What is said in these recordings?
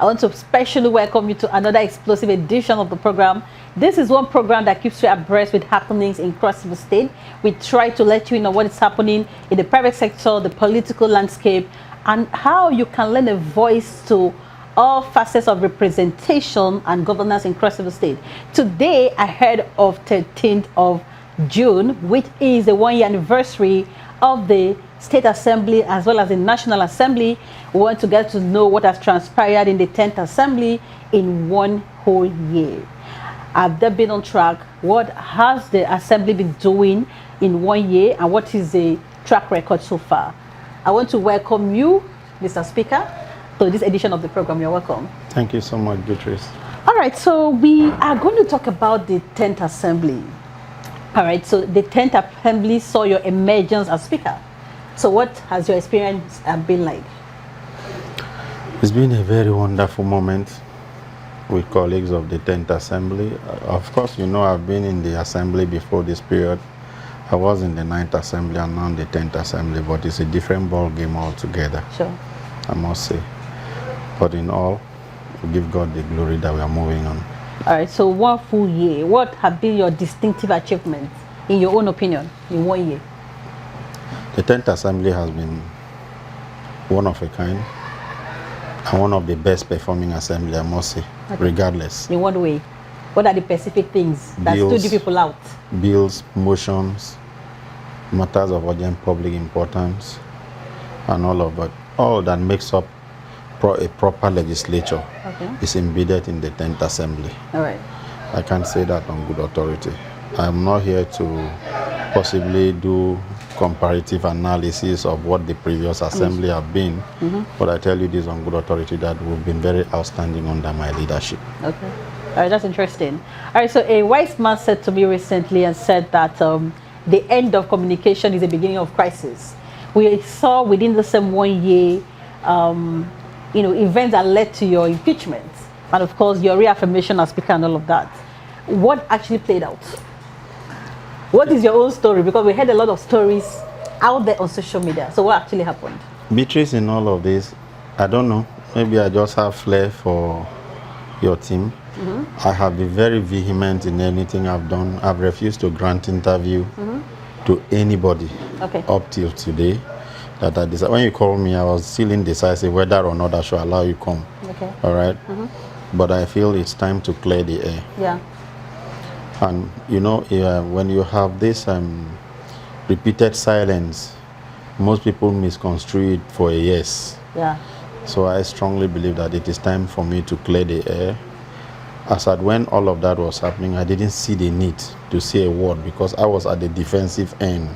I want to specially welcome you to another explosive edition of the program. This is one program that keeps you abreast with happenings in Cross River State. We try to let you know what is happening in the private sector, the political landscape, and how you can lend a voice to all facets of representation and governance in Cross River State. Today, ahead of 13th of June, which is the one-year anniversary of the State Assembly as well as the National Assembly, we want to get to know what has transpired in the 10th Assembly in one whole year. Have they been on track? What has the Assembly been doing in 1 year, and what is the track record so far? I want to welcome you, Mr. Speaker, to this edition of the program. You're welcome. Thank you so much, Beatrice. All right, so we are going to talk about the 10th Assembly. All right, so the 10th Assembly saw your emergence as Speaker. So what has your experience been like? It's been a very wonderful moment with colleagues of the 10th Assembly. Of course, you know, I've been in the Assembly before this period. I was in the 9th Assembly and now in the 10th Assembly, but it's a different ball game altogether. Sure. I must say. But in all, we give God the glory that we are moving on. All right, so 1 full year, what have been your distinctive achievements, in your own opinion, in 1 year? The 10th Assembly has been one of a kind and one of the best performing assembly, I must say, regardless. In what way? What are the specific things that stood you people out? Bills, motions, matters of urgent public importance, and all of it. All that makes up a proper legislature is embedded in the 10th Assembly. All right. I can't say that on good authority. I'm not here to possibly do comparative analysis of what the previous assembly have been, but I tell you this on good authority that we've been very outstanding under my leadership. Okay. All right, that's interesting. All right, so a wise man said to me recently and said that the end of communication is the beginning of crisis. We saw within the same 1 year, events that led to your impeachment, and of course your reaffirmation as Speaker and all of that. What actually played out? What is your own story? Because we heard a lot of stories out there on social media. So what actually happened? Beatrice, in all of this, I don't know. Maybe I just have flair for your team. I have been very vehement in anything I've done. I've refused to grant interview to anybody up till today. That I decided. When you called me, I was still indecisive whether or not I should allow you come. Okay. All right. But I feel it's time to clear the air. Yeah. And you know, when you have this repeated silence, most people misconstrue it for a yes. Yeah. So I strongly believe that it is time for me to clear the air. As at when all of that was happening, I didn't see the need to say a word because I was at the defensive end.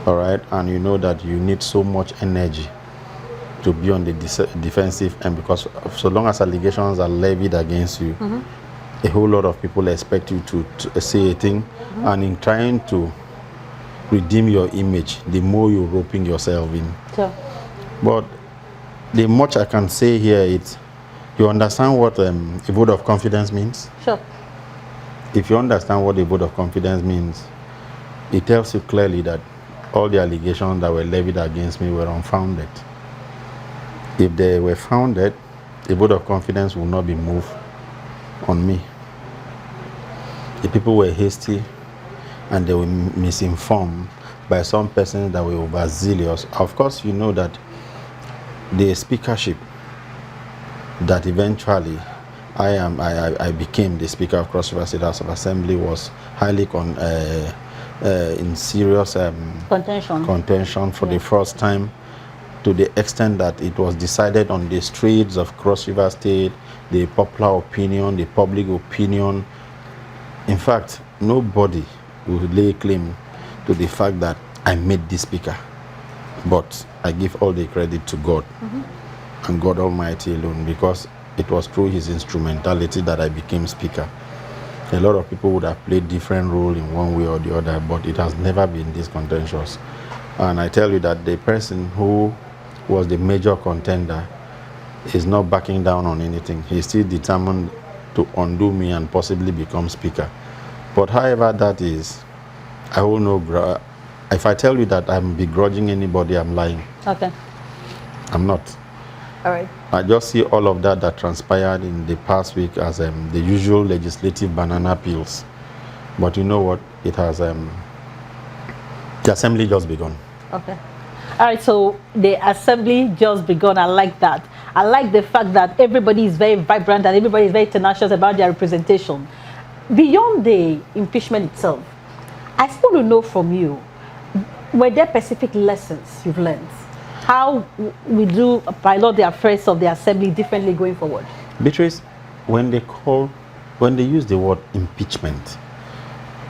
All right, and you know that you need so much energy to be on the defensive end because so long as allegations are levied against you, a whole lot of people expect you to say a thing, and in trying to redeem your image, the more you're roping yourself in. Sure. But the much I can say here is, you understand what a vote of confidence means? Sure. If you understand what a vote of confidence means, it tells you clearly that all the allegations that were levied against me were unfounded. If they were founded, a vote of confidence will not be moved on me. The people were hasty and they were misinformed by some persons that were overzealous. Of course, you know that the speakership that eventually I became the Speaker of Cross River State House of Assembly was highly in serious contention for the first time, to the extent that it was decided on the streets of Cross River State, the popular opinion, the public opinion. In fact, nobody would lay claim to the fact that I made this Speaker, but I give all the credit to God and God Almighty alone, because it was through His instrumentality that I became Speaker. A lot of people would have played different role in one way or the other, but it has never been this contentious. And I tell you that the person who was the major contender is not backing down on anything. He's still determined to undo me and possibly become Speaker. But however that is, I will know. If I tell you that I'm begrudging anybody, I'm lying. Okay. I'm not. All right. I just see all of that transpired in the past week as the usual legislative banana peels. But you know what? It has the assembly just begun. Okay. All right, so the assembly just begun. I like that. I like the fact that everybody is very vibrant and everybody is very tenacious about their representation. Beyond the impeachment itself, I still want to know from you, were there specific lessons you've learned? How we do pilot the affairs of the assembly differently going forward? Beatrice, when they use the word impeachment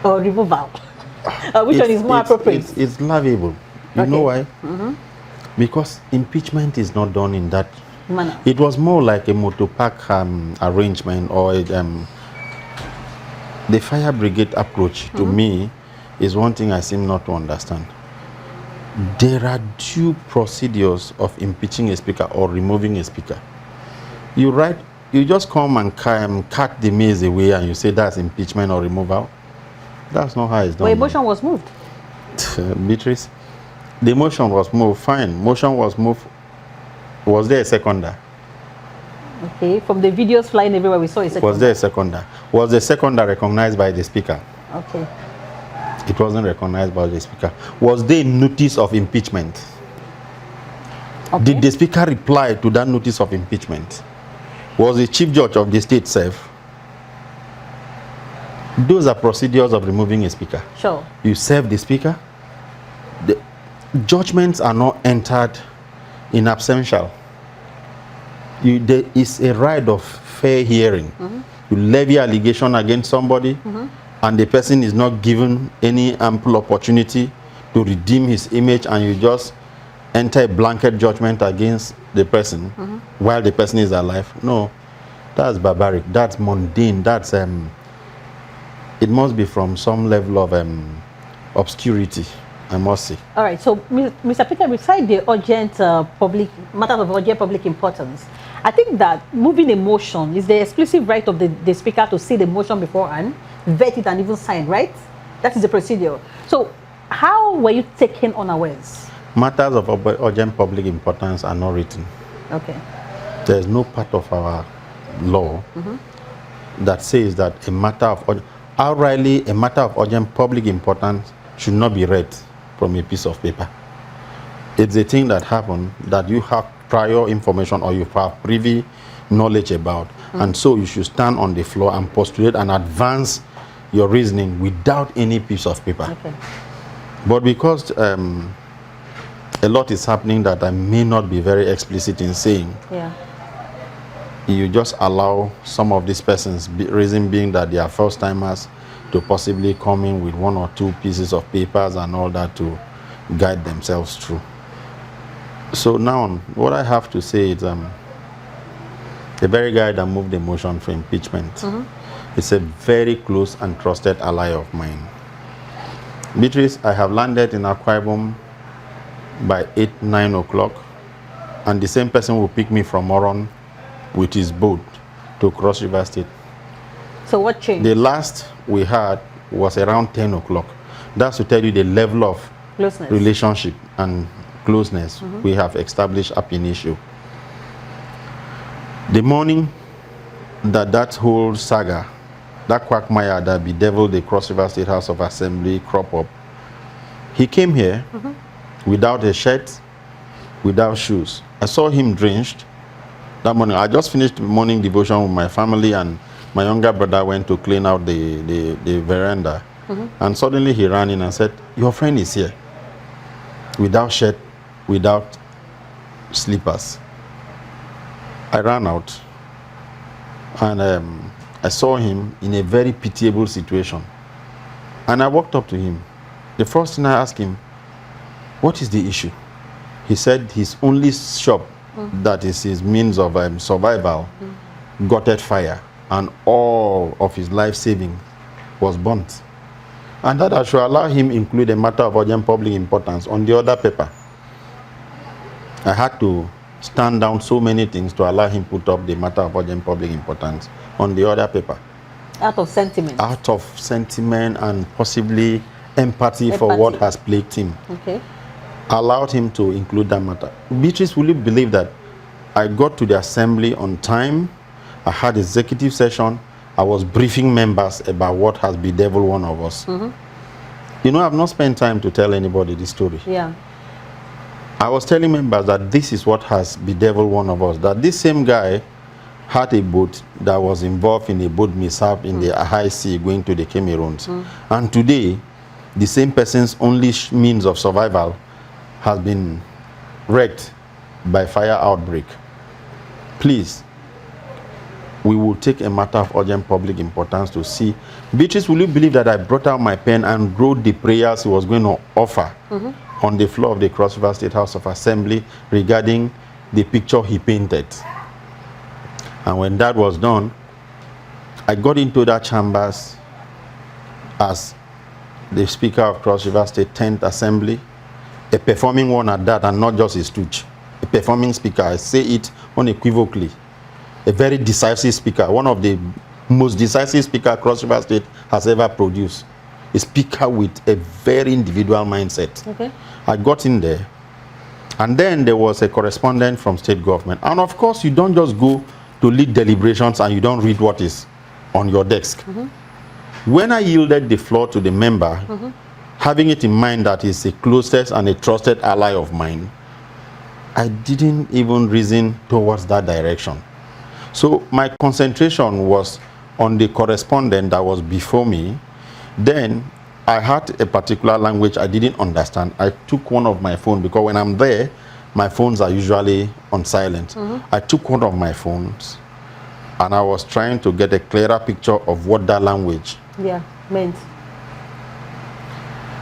or removal, which one is more appropriate? It's laughable. You know why? Because impeachment is not done in that manner. It was more like a motor park arrangement, or the fire brigade approach to me is one thing I seem not to understand. There are due procedures of impeaching a speaker or removing a speaker. You just come and cut the maize away and you say that's impeachment or removal. That's not how it's done. Well, motion was moved. Beatrice, the motion was moved, fine. Motion was moved. Was there a seconder? Okay, from the videos flying everywhere, we saw a seconder. Was there a seconder? Was the seconder recognized by the speaker? Okay. It wasn't recognized by the speaker. Was there notice of impeachment? Okay. Did the speaker reply to that notice of impeachment? Was the chief judge of the state safe? Those are procedures of removing a speaker. Sure. You serve the speaker. The judgments are not entered in absentia. There is a right of fair hearing. You levy allegation against somebody, and the person is not given any ample opportunity to redeem his image, and you just enter a blanket judgment against the person while the person is alive. No, that's barbaric. That's mundane. That's it must be from some level of obscurity, I must say. All right. So, Mr. Peter, beside the urgent matters of urgent public importance, I think that moving a motion is the exclusive right of the speaker to see the motion beforehand, vet it, and even sign. Right? That is the procedure. So, how were you taken unawares? Matters of urgent public importance are not written. Okay. There is no part of our law that says that a matter of outrightly a matter of urgent public importance should not be read from a piece of paper. It's a thing that happened that you have prior information or you have privy knowledge about, and so you should stand on the floor and postulate and advance your reasoning without any piece of paper. Okay. But because a lot is happening that I may not be very explicit in saying, you just allow some of these persons, reason being that they are first timers, to possibly come in with one or two pieces of papers and all that to guide themselves through. So now what I have to say is the very guy that moved the motion for impeachment is a very close and trusted ally of mine. Beatrice, I have landed in Akwa Ibom by 8-9 o'clock, and the same person will pick me from Moron with his boat to cross River State. So what changed? The last we had was around 10 o'clock. That's to tell you the level of relationship and closeness we have established up in issue. The morning that whole saga, that quagmire that bedeviled the Cross River State House of Assembly crop up, he came here without a shirt, without shoes. I saw him drenched that morning. I just finished morning devotion with my family, and my younger brother went to clean out the veranda. And suddenly he ran in and said, "Your friend is here." Without shirt, without slippers. I ran out, and I saw him in a very pitiable situation. And I walked up to him. The first thing I asked him, "What is the issue?" He said his only shop, that is his means of survival, gutted fire, and all of his life saving was burnt. And that I should allow him include a matter of urgent public importance on the other paper. I had to stand down so many things to allow him put up the matter of urgent public importance on the other paper. Out of sentiment. Out of sentiment and possibly empathy for what has plagued him. Okay. Allowed him to include that matter. Beatrice, will you believe that I got to the assembly on time. I had executive session. I was briefing members about what has bedeviled one of us. You know, I've not spent time to tell anybody this story. Yeah. I was telling members that this is what has bedeviled one of us. That this same guy had a boat that was involved in a boat mishap in the high sea going to the Cameroons. And today, the same person's only means of survival has been wrecked by fire outbreak. Please, we will take a matter of urgent public importance to see. Beatrice, will you believe that I brought out my pen and wrote the prayers he was going to offer on the floor of the Cross River State House of Assembly regarding the picture he painted? And when that was done, I got into that chambers as the Speaker of Cross River State 10th Assembly, a performing one at that, and not just a stooge. A performing speaker, I say it unequivocally. A very decisive speaker, one of the most decisive speaker Cross River State has ever produced. A speaker with a very individual mindset. Okay. I got in there, and then there was a correspondent from state government. And of course, you don't just go to lead deliberations and you don't read what is on your desk. When I yielded the floor to the member, having it in mind that he's the closest and a trusted ally of mine, I didn't even reason towards that direction. So my concentration was on the correspondent that was before me. Then I had a particular language I didn't understand. I took one of my phone, because when I'm there, my phones are usually on silent. I took one of my phones and I was trying to get a clearer picture of what that language meant.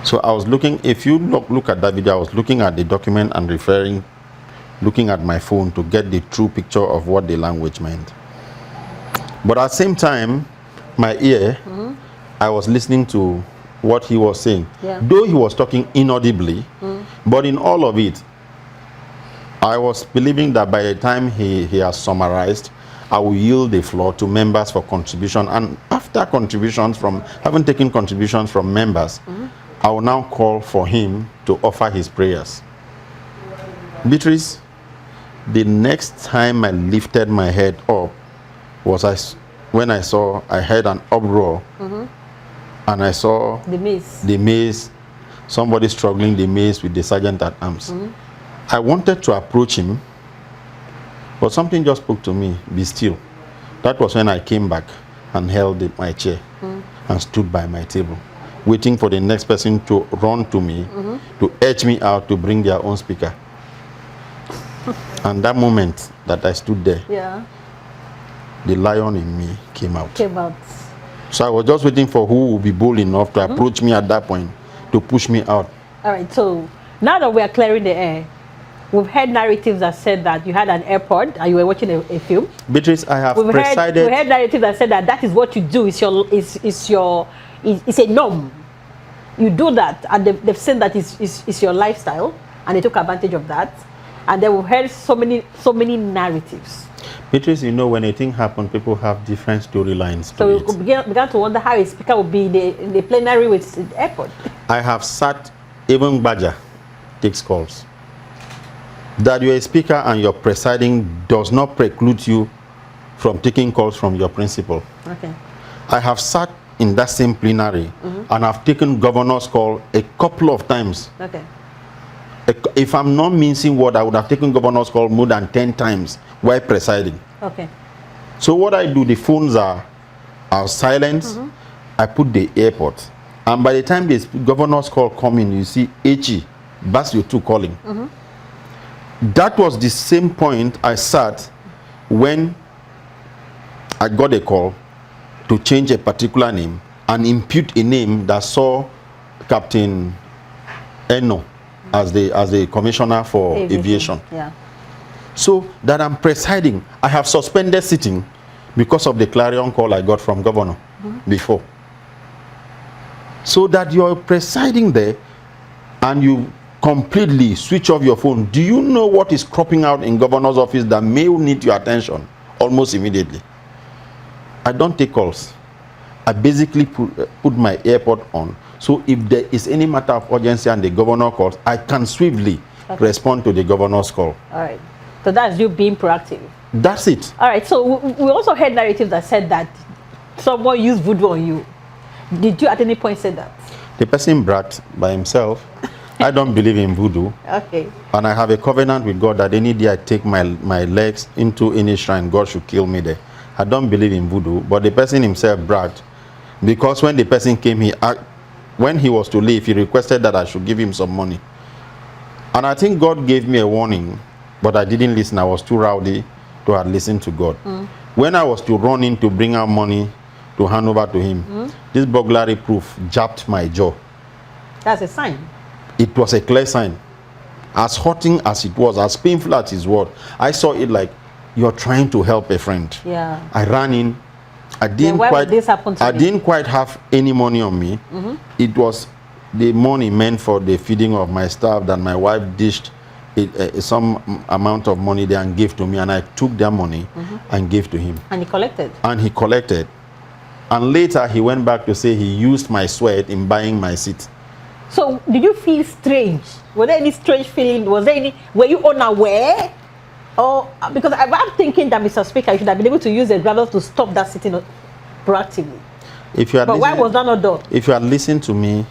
So I was looking, if you look at that video, I was looking at the document and looking at my phone to get the true picture of what the language meant. But at the same time, my ear, I was listening to what he was saying. Though he was talking inaudibly, but in all of it, I was believing that by the time he has summarized, I will yield the floor to members for contribution. And after contributions from, having taken contributions from members, I will now call for him to offer his prayers. Beatrice, the next time I lifted my head up was when I heard an uproar, and I saw the mace, somebody struggling the mace with the sergeant at arms. I wanted to approach him, but something just spoke to me, be still. That was when I came back and held my chair and stood by my table, waiting for the next person to run to me, to urge me out to bring their own speaker. And that moment that I stood there, the lion in me came out. So I was just waiting for who would be bold enough to approach me at that point, to push me out. All right, so now that we are clearing the air, we've heard narratives that said that you had an airport and you were watching a film. Beatrice, I have presided. We heard narratives that said that is what you do. It's a norm. You do that, and they've said that it's your lifestyle, and they took advantage of that. And then we've heard so many narratives. Beatrice, you know, when a thing happens, people have different storylines. So we began to wonder how a speaker would be in the plenary with the airport. I have sat, even Badger takes calls. That you're a speaker and you're presiding does not preclude you from taking calls from your principal. Okay. I have sat in that same plenary and I've taken governor's call a couple of times. Okay. If I'm not mincing word, I would have taken governor's call more than 10 times while presiding. Okay. So what I do, the phones are silent. I put the airport. And by the time the governor's call come in, you see H.E. Basio2 calling. That was the same point I sat when I got a call to change a particular name and impute a name that saw Captain Eno as the commissioner for aviation. So that I'm presiding, I have suspended sitting because of the clarion call I got from governor before. So that you're presiding there and you completely switch off your phone. Do you know what is cropping out in governor's office that may need your attention almost immediately? I don't take calls. I basically put my AirPod on. So if there is any matter of urgency and the governor calls, I can swiftly respond to the governor's call. All right. So that's you being proactive. That's it. All right. So we also heard narratives that said that someone used voodoo on you. Did you at any point say that? The person bragged by himself. I don't believe in voodoo. Okay. And I have a covenant with God that any day I take my legs into any shrine, God should kill me there. I don't believe in voodoo, but the person himself bragged. Because when the person came here, when he was to leave, he requested that I should give him some money. And I think God gave me a warning, but I didn't listen. I was too rowdy to have listened to God. When I was to run in to bring out money to hand over to him, this burglary proof jabbed my jaw. That's a sign. It was a clear sign. As hurting as it was, as painful as it was, I saw it like, you're trying to help a friend. Yeah. I ran in. I didn't quite have any money on me. It was the money meant for the feeding of my staff that my wife dished some amount of money there and gave to me, and I took their money and gave to him. And he collected. And he collected. And later he went back to say he used my sweat in buying my seat. So did you feel strange? Was there any strange feeling? Were you unaware? Or because I'm thinking that, Mr. Speaker, you should have been able to use the gravel to stop that sitting proactively. But why was that not done? If you had listened to me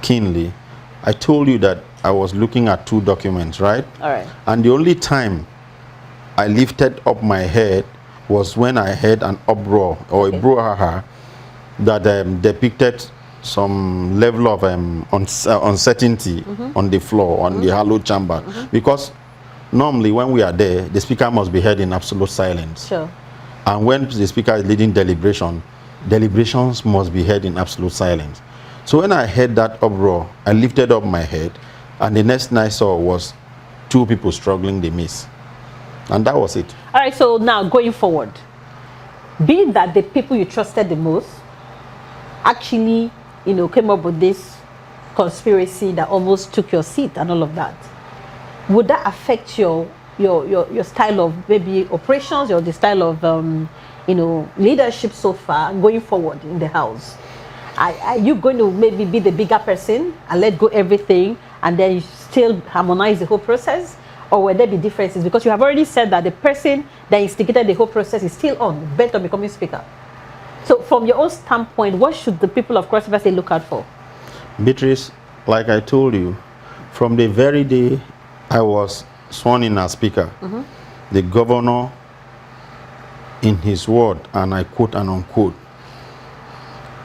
keenly, I told you that I was looking at 2 documents, right? All right. And the only time I lifted up my head was when I heard an uproar or a brouhaha that depicted some level of uncertainty on the floor, on the hallowed chamber. Because normally when we are there, the speaker must be heard in absolute silence. Sure. And when the speaker is leading deliberations must be heard in absolute silence. So when I heard that uproar, I lifted up my head, and the next thing I saw was 2 people struggling the maze. And that was it. All right, so now going forward, being that the people you trusted the most actually, came up with this conspiracy that almost took your seat and all of that, would that affect your style of maybe operations, or the style of leadership so far going forward in the house? Are you going to maybe be the bigger person and let go everything and then you still harmonize the whole process? Or will there be differences? Because you have already said that the person that instigated the whole process is still bent on becoming speaker. So from your own standpoint, what should the people of Cross River State look out for? Beatrice, like I told you, from the very day I was sworn in as speaker, the governor, in his word, and I quote and unquote,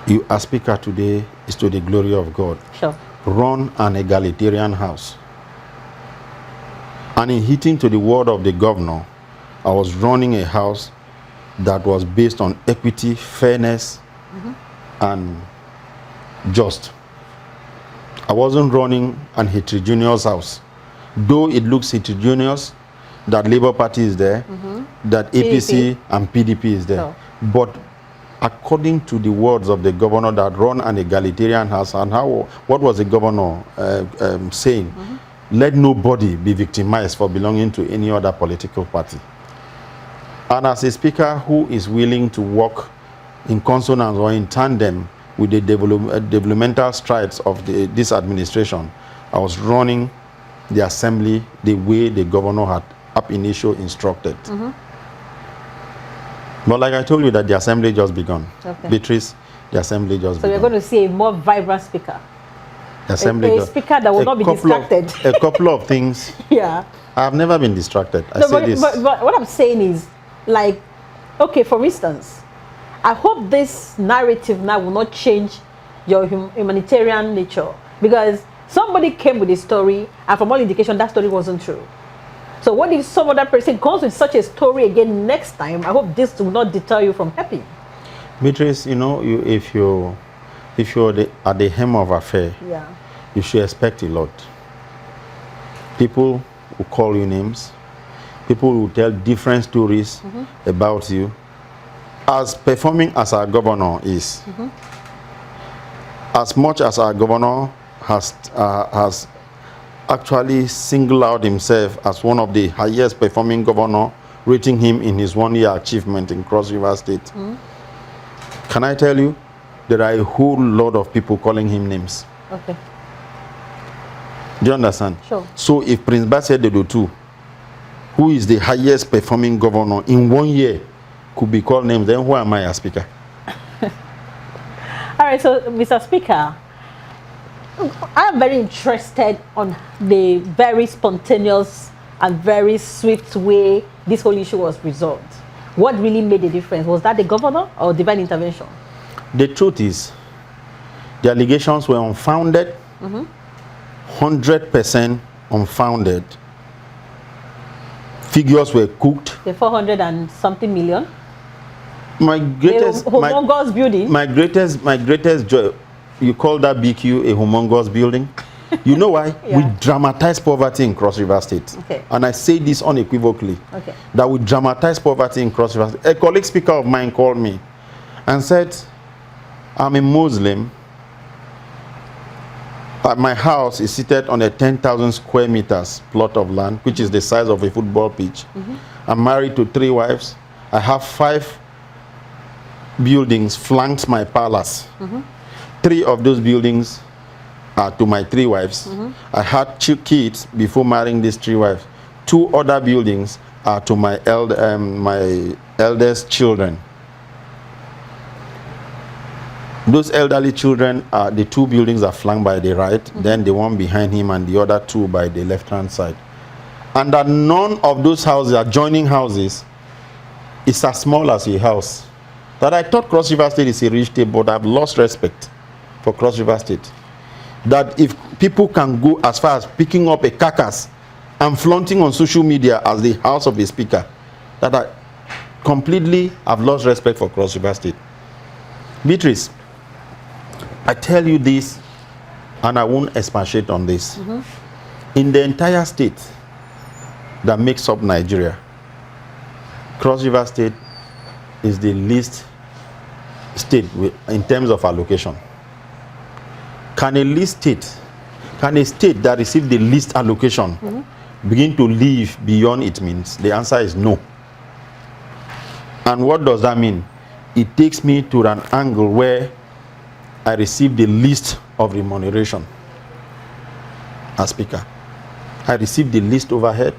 "You as speaker today is to the glory of God. Sure. Run an egalitarian house." And in hitting to the word of the governor, I was running a house that was based on equity, fairness, and just. I wasn't running an heterogeneous house. Though it looks heterogeneous, that Labour Party is there, that APC and PDP is there. No. But according to the words of the governor that run an egalitarian house, and what was the governor saying? Let nobody be victimized for belonging to any other political party. And as a speaker who is willing to work in consonance or in tandem with the developmental strides of this administration, I was running the assembly the way the governor had ab initio instructed. But like I told you, that the assembly just begun. Okay. Beatrice, the assembly just begun. So we're going to see a more vibrant speaker. Assembly a speaker that will not be distracted. A couple of things. Yeah. I've never been distracted. But what I'm saying is, like, okay, for instance, I hope this narrative now will not change your humanitarian nature, because somebody came with a story, and from all indication, that story wasn't true. So what if some other person comes with such a story again next time? I hope this will not deter you from helping. Beatrice, if you're at the hem of affair, you should expect a lot. People will call you names. People will tell different stories about you. As performing as our governor is, as much as our governor has actually singled out himself as one of the highest performing governor, rating him in his 1-year achievement in Cross River State, can I tell you, there are a whole lot of people calling him names. Okay. Do you understand? Sure. So if Prince Bassett Dedo too who is the highest performing governor in 1 year, could be called names, then who am I as Speaker? All right, so Mr. Speaker, I'm very interested on the very spontaneous and very swift way this whole issue was resolved. What really made the difference? Was that the governor or divine intervention? The truth is, the allegations were unfounded, 100% unfounded. Figures were cooked. The 400 and something million? My greatest, humongous building. My greatest joy. You call that BQ a humongous building? You know why? Yeah. We dramatize poverty in Cross River State. Okay. And I say this unequivocally. Okay. That we dramatize poverty in Cross River State. A colleague speaker of mine called me and said, I'm a Muslim. My house is seated on a 10,000 square meters plot of land, which is the size of a football pitch. I'm married to 3 wives. I have 5 buildings flanked my palace. 3 of those buildings are to my 3 wives. I had 2 kids before marrying these 3 wives. 2 other buildings are to my eldest children. Those elderly children, the 2 buildings are flanked by the right, then the one behind him and the other 2 by the left-hand side. And that none of those houses, adjoining houses, is as small as a house. That I thought Cross River State is a rich state, but I've lost respect for Cross River State. That if people can go as far as picking up a carcass and flaunting on social media as the house of a speaker, that I completely have lost respect for Cross River State. Beatrice, I tell you this, and I won't expatiate on this. In the entire state that makes up Nigeria, Cross River State is the least state in terms of allocation. Can a state that receives the least allocation begin to live beyond its means? The answer is no. And what does that mean? It takes me to an angle where I receive the least of remuneration as speaker. I receive the least overhead.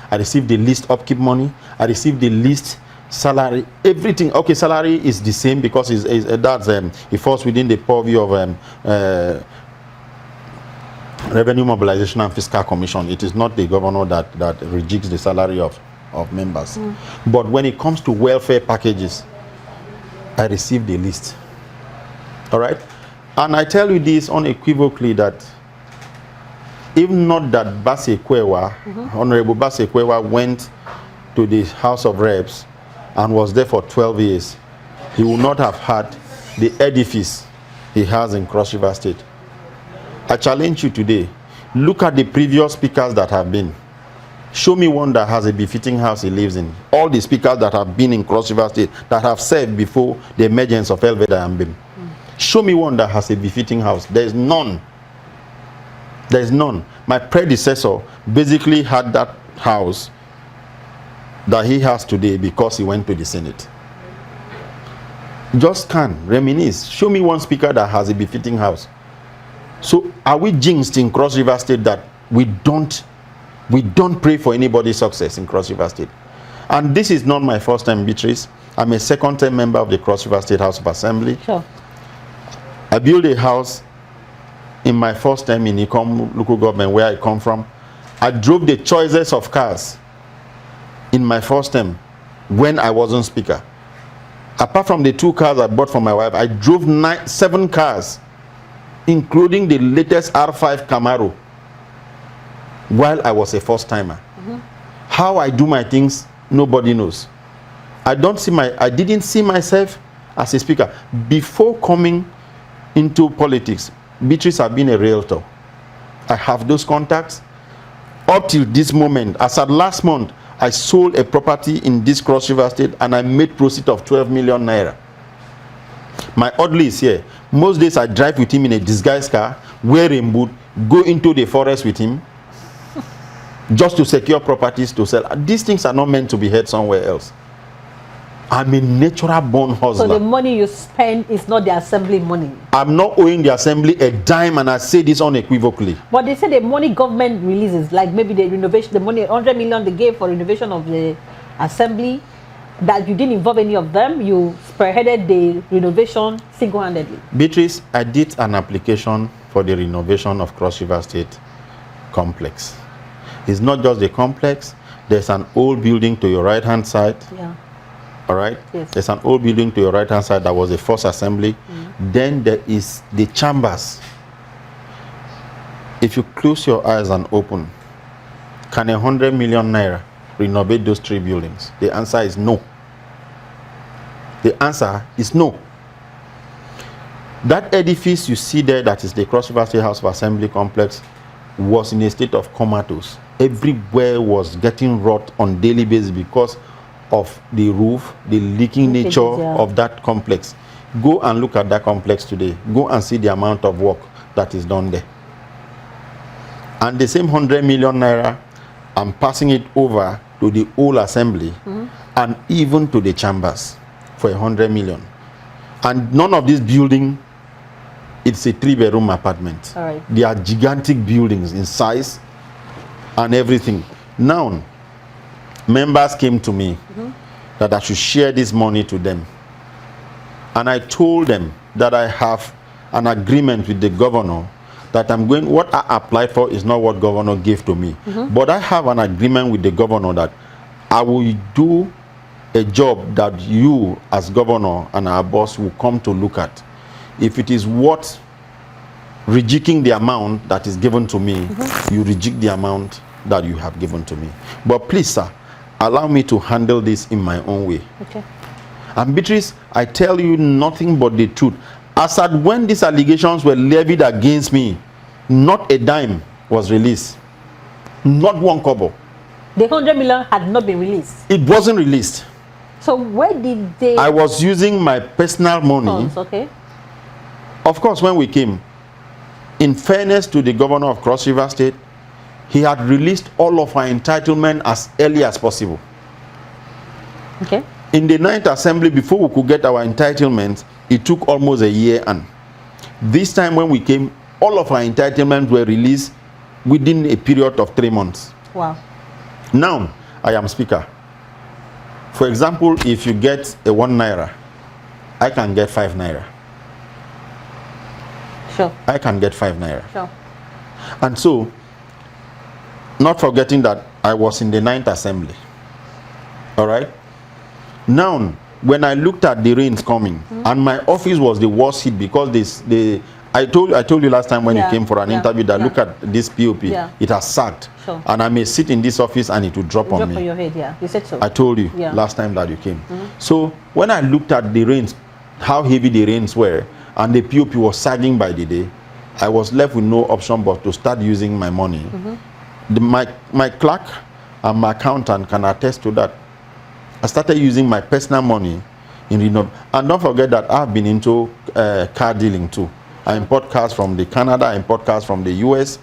I receive the least upkeep money. I receive the least salary. Everything. Okay, salary is the same because it falls within the purview of Revenue Mobilization and Fiscal Commission. It is not the governor that rejigs the salary of members. But when it comes to welfare packages, I receive the least. All right? And I tell you this unequivocally that even not that Bassey Kwewa, Honorable Bassey Kwewa went to the House of Reps and was there for 12 years, he would not have had the edifice he has in Cross River State. I challenge you today, look at the previous speakers that have been. Show me one that has a befitting house he lives in. All the speakers that have been in Cross River State that have served before the emergence of Elvert Ayambem. Show me one that has a befitting house. There is none. There is none. My predecessor basically had that house that he has today because he went to the Senate. Just reminisce. Show me one speaker that has a befitting house. So are we jinxed in Cross River State that we don't pray for anybody's success in Cross River State? And this is not my first time, Beatrice. I'm a second-term member of the Cross River State House of Assembly. Sure. I built a house in my first time in Ikom local government where I come from. I drove the choicest of cars in my first term when I wasn't speaker. Apart from the 2 cars I bought for my wife, I drove 7 cars, including the latest R5 Camaro, while I was a first-timer. How I do my things, nobody knows. I didn't see myself as a speaker. Before coming into politics, Beatrice have been a realtor. I have those contacts. Up till this moment, as at last month, I sold a property in this Cross River State and I made proceeds of 12 million naira. My oddly is here. Most days I drive with him in a disguised car, wear a boot, go into the forest with him, just to secure properties to sell. These things are not meant to be heard somewhere else. I'm a natural born hustler. So the money you spend is not the assembly money. I'm not owing the assembly a dime, and I say this unequivocally. But they say the money government releases, like maybe the renovation, the money 100 million they gave for renovation of the assembly, that you didn't involve any of them. You spearheaded the renovation single-handedly. Beatrice, I did an application for the renovation of Cross River State complex. It's not just the complex. There's an old building to your right-hand side. Yeah. All right? Yes. There's an old building to your right-hand side that was the first assembly. Then there is the chambers. If you close your eyes and open, can 100 million naira renovate those 3 buildings? The answer is no. The answer is no. That edifice you see there, that is the Cross River State House of Assembly complex, was in a state of comatose. Everywhere was getting rot on daily basis because of the roof, the leaking nature of that complex. Go and look at that complex today. Go and see the amount of work that is done there. And the same 100 million naira, I'm passing it over to the whole assembly and even to the chambers for 100 million. And none of this building, it's a 3-bedroom apartment. All right. They are gigantic buildings in size and everything. Now, members came to me that I should share this money to them. And I told them that I have an agreement with the governor that what I applied for is not what governor gave to me. But I have an agreement with the governor that I will do a job that you as governor and our boss will come to look at. If it is worth rejecting the amount that is given to me, you reject the amount that you have given to me. But please, sir, allow me to handle this in my own way. Okay. And Beatrice, I tell you nothing but the truth. As at when these allegations were levied against me, not a dime was released. Not one kobo. The 100 million had not been released. It wasn't released. So where did they... I was using my personal money. Funds, okay. Of course, when we came, in fairness to the governor of Cross River State, he had released all of our entitlement as early as possible. Okay. In the 9th assembly, before we could get our entitlements, it took almost a year. And this time when we came, all of our entitlements were released within a period of 3 months. Wow. Now, I am speaker. For example, if you get a 1 naira, I can get 5 naira. Sure. I can get 5 naira. Sure. And so, not forgetting that I was in the 9th assembly. All right? Now, when I looked at the rains coming, and my office was the worst hit because I told you last time when you came for an interview that look at this POP, it has sagged. Sure. And I may sit in this office and it will drop on me. Drop on your head, yeah. You said so. I told you last time that you came. So when I looked at the rains, how heavy the rains were, and the POP was sagging by the day, I was left with no option but to start using my money. My clerk and my accountant can attest to that. I started using my personal money in renov. And don't forget that I've been into car dealing too. I import cars from Canada, I import cars from the US.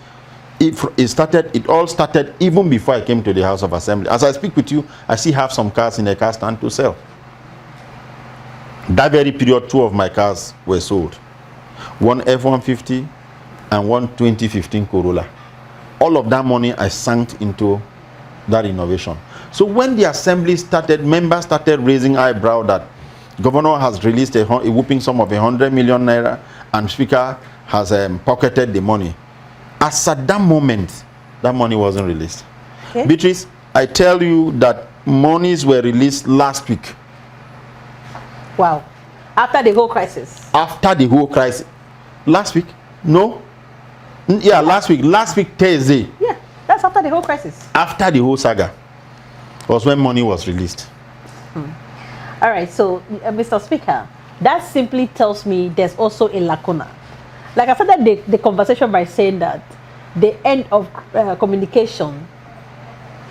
It all started even before I came to the House of Assembly. As I speak with you, I still have some cars in a car stand to sell. That very period, 2 of my cars were sold. One F-150 and one 2015 Corolla. All of that money I sank into that innovation. So when the assembly started, members started raising eyebrow that governor has released a whooping sum of 100 million naira and speaker has pocketed the money. As at that moment, that money wasn't released. Okay. Beatrice, I tell you that monies were released last week. Wow. After the whole crisis? After the whole crisis. Last week? No. Yeah, last week. Last week, Thursday. Yeah, that's after the whole crisis. After the whole saga was when money was released. All right, so, Mr. Speaker, that simply tells me there's also a lacuna. Like I started the conversation by saying that the end of communication,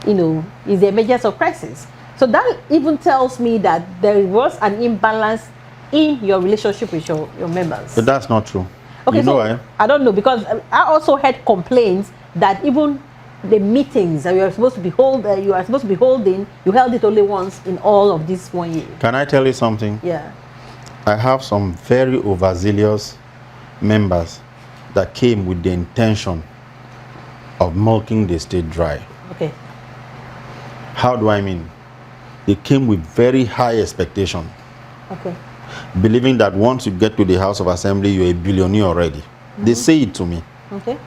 is the emergence of crisis. So that even tells me that there was an imbalance in your relationship with your members. But that's not true. Okay, I don't know, because I also had complaints that even the meetings that you are supposed to be holding, you held it only once in all of this 1 year. Can I tell you something? Yeah. I have some very overzealous members that came with the intention of milking the state dry. Okay. How do I mean? They came with very high expectation. Okay. Believing that once you get to the House of Assembly, you're a billionaire already. They say it to me. Okay.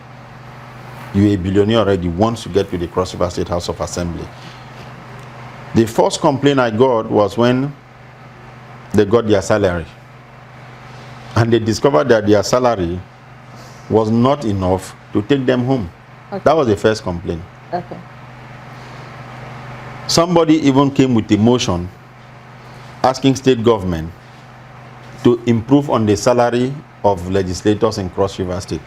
You're a billionaire already once you get to the Cross River State House of Assembly. The first complaint I got was when they got their salary. And they discovered that their salary was not enough to take them home. Okay. That was the first complaint. Okay. Somebody even came with a motion asking state government to improve on the salary of legislators in Cross River State.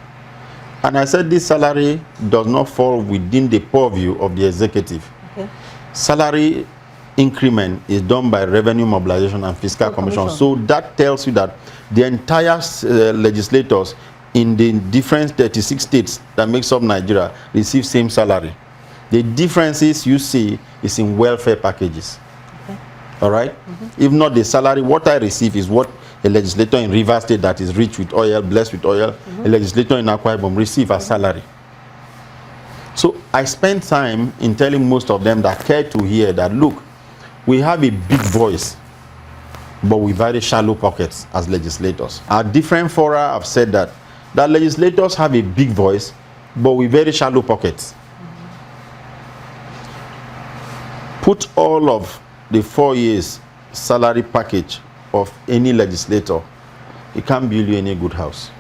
And I said this salary does not fall within the purview of the executive. Okay. Salary increment is done by Revenue Mobilization and Fiscal Commission. So that tells you that the entire legislators in the different 36 states that makes up Nigeria receive same salary. The differences you see is in welfare packages. Okay. All right? If not the salary, what I receive is what a legislator in Rivers State that is rich with oil, blessed with oil, a legislator in Akwa Ibom receive a salary. So I spend time in telling most of them that care to hear that, look, we have a big voice, but with very shallow pockets as legislators. Our different fora have said that legislators have a big voice, but with very shallow pockets. Put all of the 4 years salary package of any legislator, it can't build you any good house.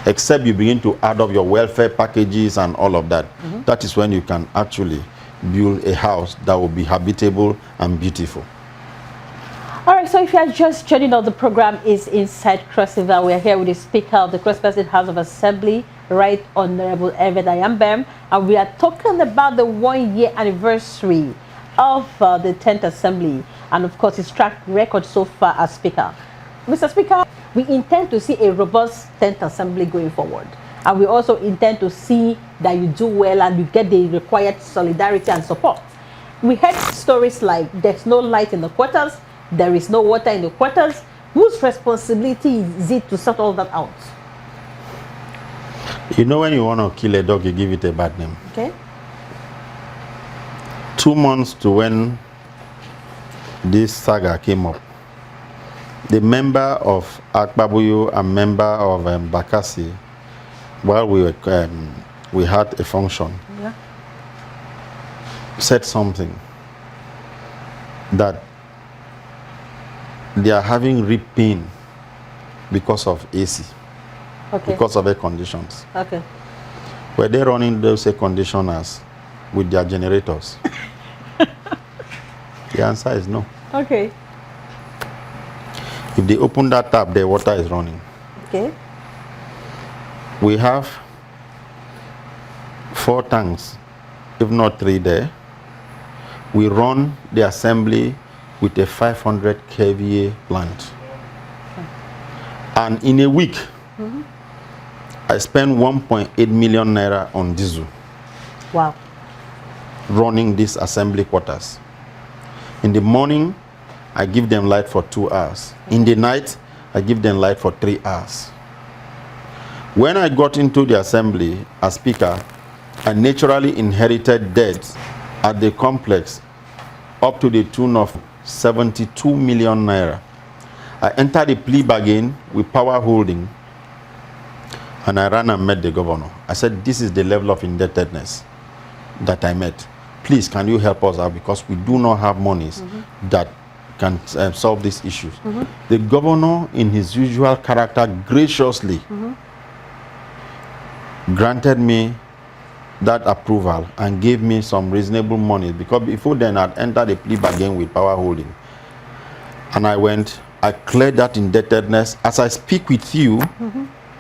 Except you begin to add up your welfare packages and all of that. That is when you can actually build a house that will be habitable and beautiful. All right, so if you are just joining us, the program is Inside Cross River. We are here with the Speaker of the Cross River State House of Assembly, Right Honorable Elvert Ayambem, and we are talking about the 1 year anniversary of the 10th Assembly, and of course his track record so far as Speaker. Mr. Speaker, we intend to see a robust 10th Assembly going forward, and we also intend to see that you do well and you get the required solidarity and support. We heard stories like there's no light in the quarters, there is no water in the quarters. Whose responsibility is it to sort all that out? You know, when you want to kill a dog, you give it a bad name. Okay. 2 months to when this saga came up, the member of Akbabuyu and member of Bakassi, while we had a function, said something that they are having rib pain because of AC, because of air conditions. Okay. Were they running those air conditioners with their generators? The answer is no. Okay. If they open that tap, the water is running. Okay. We have 4 tanks, if not 3 there. We run the assembly with a 500 kVA plant. And in a week, I spend 1.8 million naira on diesel. Wow. Running these assembly quarters. In the morning, I give them light for 2 hours. In the night, I give them light for 3 hours. When I got into the assembly as Speaker, I naturally inherited debts at the complex up to the tune of 72 million naira. I entered a plea bargain with Power Holding, and I ran and met the governor. I said, this is the level of indebtedness that I met. Please, can you help us out, because we do not have monies that can solve these issues. The governor, in his usual character, graciously granted me that approval and gave me some reasonable money, because before then I'd entered a plea bargain with Power Holding. And I cleared that indebtedness. As I speak with you,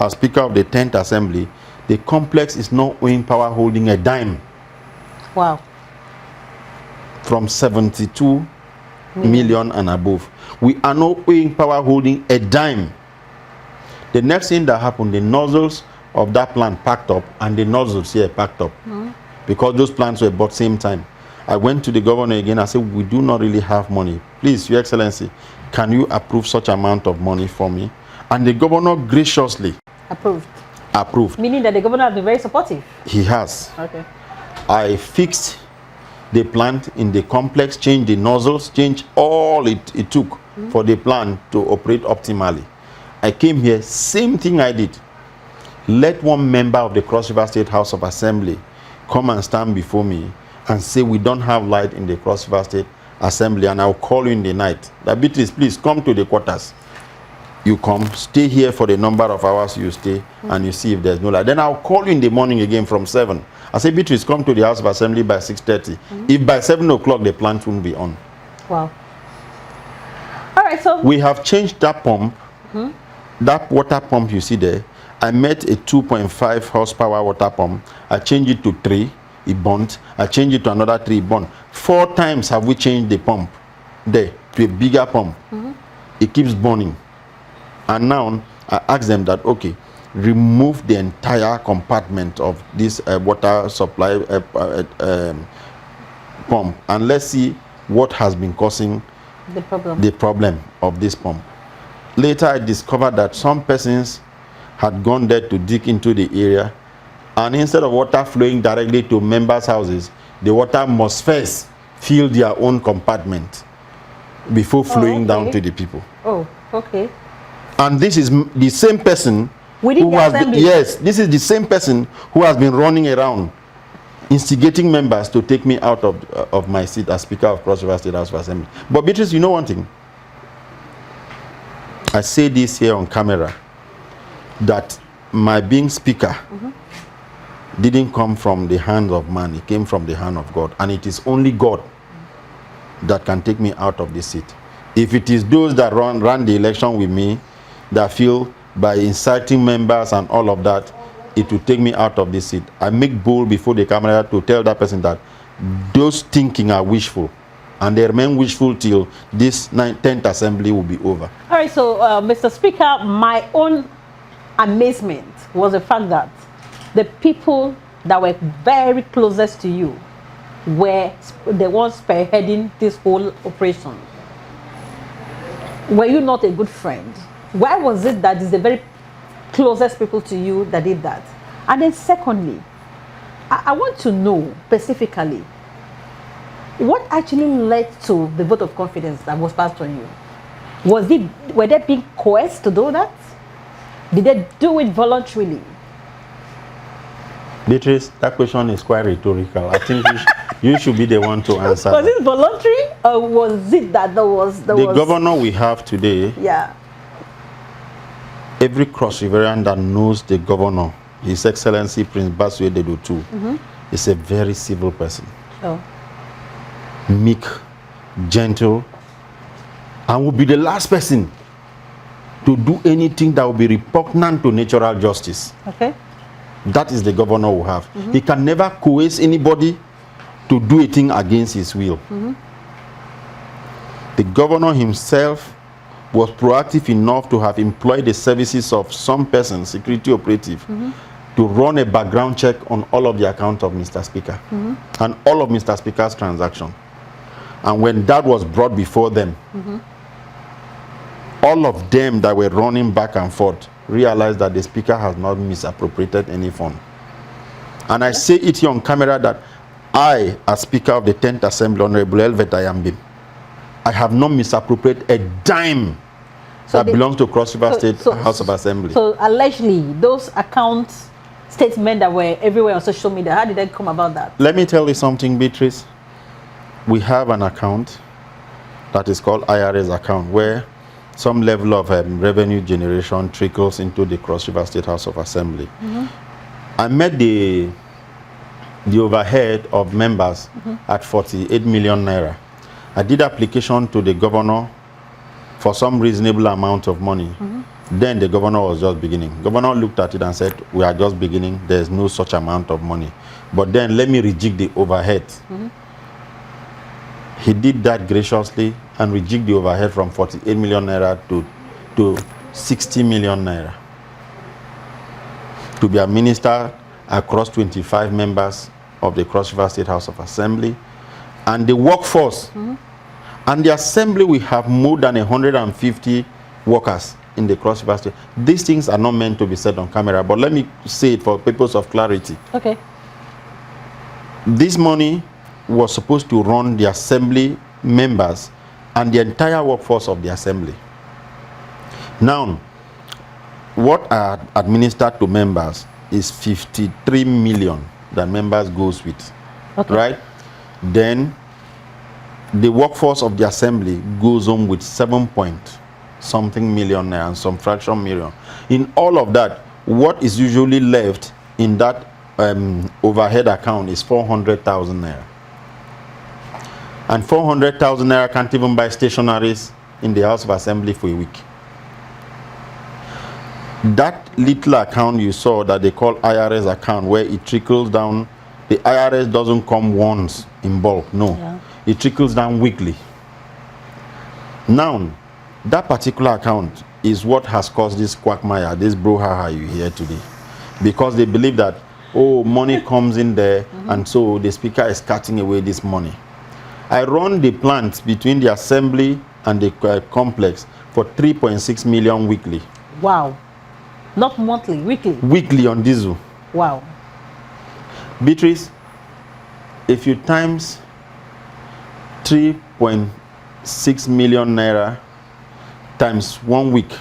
as Speaker of the 10th Assembly, the complex is not owing Power Holding a dime. Wow. From 72 million and above. We are not owing Power Holding a dime. The next thing that happened, the nozzles of that plant packed up and the nozzles here packed up. Because those plants were bought same time. I went to the governor again. I said, we do not really have money. Please, Your Excellency, can you approve such amount of money for me? And the governor graciously approved. Meaning that the governor has been very supportive. He has. Okay. I fixed the plant in the complex, changed the nozzles, changed all it took for the plant to operate optimally. I came here, same thing I did. Let one member of the Cross River State House of Assembly come and stand before me and say we don't have light in the Cross River State Assembly, and I'll call you in the night. That Beatrice, please come to the quarters. You come, stay here for the number of hours you stay, and you see if there's no light. Then I'll call you in the morning again from 7. I say, Beatrice, come to the House of Assembly by 6:30. If by 7 o'clock the plant won't be on. Wow. All right, so we have changed that pump. That water pump you see there, I met a 2.5 horsepower water pump. I changed it to 3, it burnt. I changed it to another 3, it burnt. 4 times have we changed the pump there to a bigger pump. It keeps burning. And now I asked them that, okay, remove the entire compartment of this water supply pump, and let's see what has been causing the problem of this pump. Later I discovered that some persons had gone there to dig into the area, and instead of water flowing directly to members' houses, the water must first fill their own compartment before flowing down to the people. Oh, okay. And this is the same person who has been, yes, this is the same person who has been running around instigating members to take me out of my seat as Speaker of Cross River State House of Assembly. But Beatrice, you know one thing? I say this here on camera, that my being Speaker didn't come from the hand of man, it came from the hand of God. And it is only God that can take me out of this seat. If it is those that ran the election with me, that feel by inciting members and all of that, it will take me out of this seat, I make bold before the camera to tell that person that those thinking are wishful, and they remain wishful till this 10th assembly will be over. All right, so Mr. Speaker, my own amazement was the fact that the people that were very closest to you were the ones spearheading this whole operation. Were you not a good friend? Why was it that it's the very closest people to you that did that? And then secondly, I want to know specifically what actually led to the vote of confidence that was passed on you. Were they being coerced to do that? Did they do it voluntarily? Beatrice, that question is quite rhetorical. I think you should be the one to answer. Was it voluntary, or was it that there was the governor we have today? Yeah. Every Cross Riverian that knows the governor, His Excellency Prince Baswe Dedutu, is a very civil person. Oh. Meek, gentle, and will be the last person to do anything that will be repugnant to natural justice. Okay. That is the governor we have. He can never coerce anybody to do a thing against his will. The governor himself was proactive enough to have employed the services of some person, security operative, to run a background check on all of the accounts of Mr. Speaker and all of Mr. Speaker's transactions. And when that was brought before them, all of them that were running back and forth realized that the Speaker has not misappropriated any fund. And I say it here on camera that I, as Speaker of the 10th Assembly, Honorable Elvert Ayambem, I have not misappropriated a dime that belongs to Cross River State House of Assembly. So allegedly, those account statements that were everywhere on social media, how did they come about that? Let me tell you something, Beatrice. We have an account that is called IRS account, where some level of revenue generation trickles into the Cross River State House of Assembly. I met the overhead of members at 48 million naira. I did application to the governor for some reasonable amount of money. Then the governor was just beginning. Governor looked at it and said, we are just beginning, there's no such amount of money. But then let me reject the overhead. He did that graciously and reject the overhead from 48 million naira to 60 million naira. to be administered across 25 members of the Cross River State House of Assembly. And the workforce, and the assembly will have more than 150 workers in the Cross River State. These things are not meant to be said on camera, but let me say it for purpose of clarity. Okay. This money was supposed to run the assembly members and the entire workforce of the assembly. Now, what are administered to members is 53 million that members goes with, Okay. right? Then the workforce of the assembly goes home with 7-point-something million naira and some fraction million. In all of that, what is usually left in that overhead account is 400,000 naira. And 400,000 naira can't even buy stationaries in the House of Assembly for a week. That little account you saw that they call IRS account, where it trickles down, the IRS doesn't come once in bulk, no. Yeah. It trickles down weekly. Now, that particular account is what has caused this quagmire, this brouhaha you hear today. Because they believe that, oh, money comes in there, and so the speaker is cutting away this money. I run the plant between the assembly and the complex for 3.6 million weekly. Wow. Not monthly, weekly. Weekly on diesel. Wow. Beatrice, if you times 3.6 million naira times 1 week,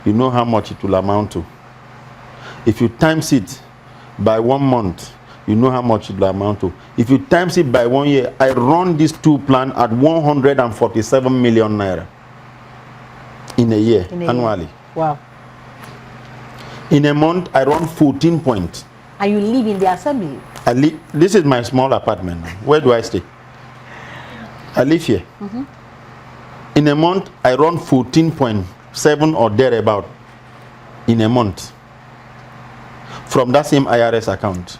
you know how much it will amount to. If you times it by 1 month, you know how much it will amount to. If you times it by 1 year, I run these two plans at 147 million naira in a year, annually. Year. Wow. In a month, I run 14 points. And you live in the assembly? This is my small apartment now. Where do I stay? I live here. In a month, I run 14.7 or thereabout in a month from that same IRS account.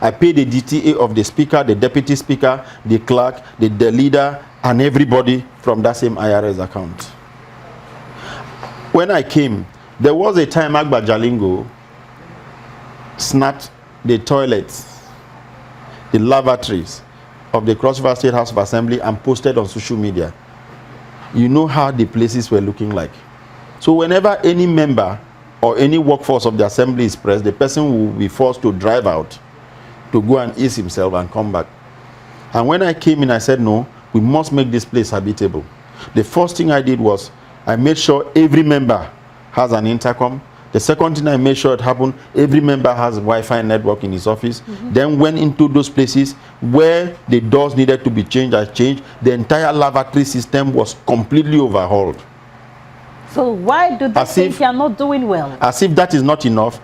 I pay the DTA of the speaker, the deputy speaker, the clerk, the leader, and everybody from that same IRS account. When I came, there was a time Agba Jalingo snatched the toilets, the lavatories of the Cross River State House of Assembly and posted on social media. You know how the places were looking like. So whenever any member or any workforce of the assembly is pressed, the person will be forced to drive out to go and ease himself and come back. And when I came in, I said, no, we must make this place habitable. The first thing I did was I made sure every member has an intercom. The second thing I made sure it happened, every member has a Wi-Fi network in his office. Then went into those places where the doors needed to be changed, I changed. The entire lavatory system was completely overhauled. So why do they think you are not doing well? As if that is not enough,